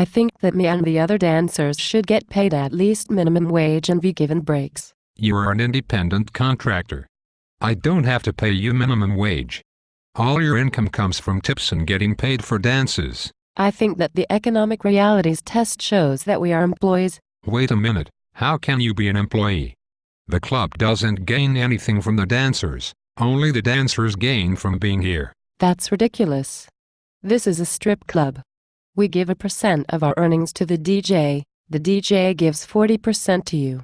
I think that me and the other dancers should get paid at least minimum wage and be given breaks. You are an independent contractor. I don't have to pay you minimum wage. All your income comes from tips and getting paid for dances. I think that the economic realities test shows that we are employees. Wait a minute, how can you be an employee? The club doesn't gain anything from the dancers, only the dancers gain from being here. That's ridiculous. This is a strip club. We give a % of our earnings to the DJ gives 40% to you.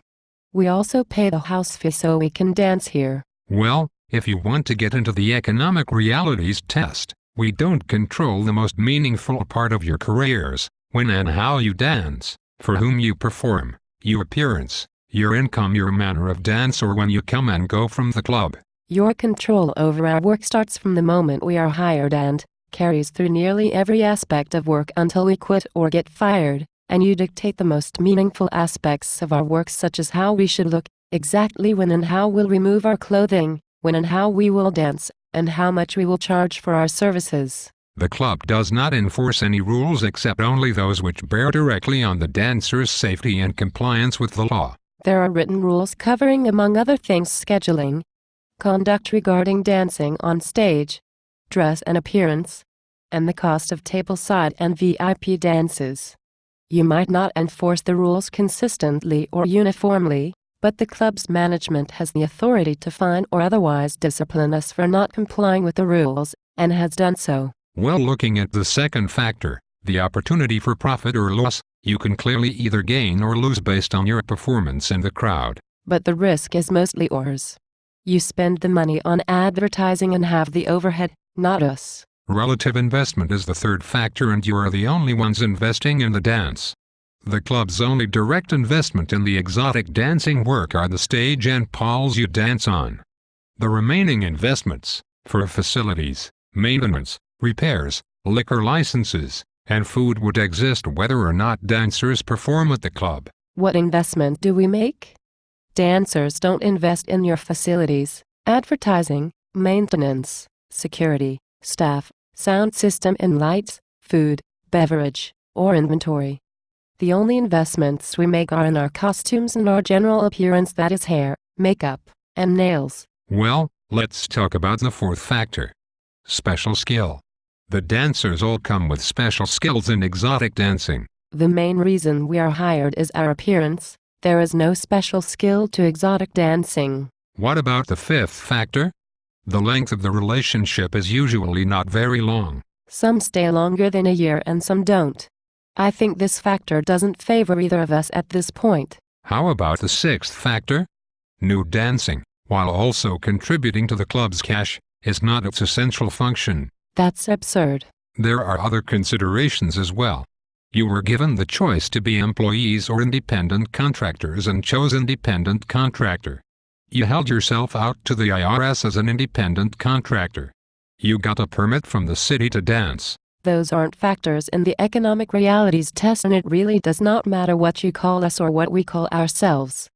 We also pay the house fee so we can dance here. Well, if you want to get into the economic realities test, we don't control the most meaningful part of your careers, when and how you dance, for whom you perform, your appearance, your income, your manner of dance, or when you come and go from the club. Your control over our work starts from the moment we are hired and carries through nearly every aspect of work until we quit or get fired, and you dictate the most meaningful aspects of our work, such as how we should look, exactly when and how we'll remove our clothing, when and how we will dance, and how much we will charge for our services. The club does not enforce any rules except only those which bear directly on the dancer's safety and compliance with the law. There are written rules covering, among other things, scheduling, conduct regarding dancing on stage, dress and appearance, and the cost of tableside and VIP dances. You might not enforce the rules consistently or uniformly, but the club's management has the authority to fine or otherwise discipline us for not complying with the rules, and has done so. Well, looking at the second factor, the opportunity for profit or loss, you can clearly either gain or lose based on your performance in the crowd. But the risk is mostly yours. You spend the money on advertising and have the overhead, not us. Relative investment is the third factor, and you are the only ones investing in the dance. The club's only direct investment in the exotic dancing work are the stage and poles you dance on. The remaining investments, for facilities, maintenance, repairs, liquor licenses, and food would exist whether or not dancers perform at the club. What investment do we make? Dancers don't invest in your facilities, advertising, maintenance, security, staff, sound system and lights, food, beverage, or inventory. The only investments we make are in our costumes and our general appearance, that is hair, makeup, and nails. Well, let's talk about the fourth factor. Special skill. The dancers all come with special skills in exotic dancing. The main reason we are hired is our appearance. There is no special skill to exotic dancing. What about the fifth factor? The length of the relationship is usually not very long. Some stay longer than a year and some don't. I think this factor doesn't favor either of us at this point. How about the sixth factor? Nude dancing, while also contributing to the club's cash, is not its essential function. That's absurd. There are other considerations as well. You were given the choice to be employees or independent contractors and chose independent contractor. You held yourself out to the IRS as an independent contractor. You got a permit from the city to dance. Those aren't factors in the economic realities test, and it really does not matter what you call us or what we call ourselves.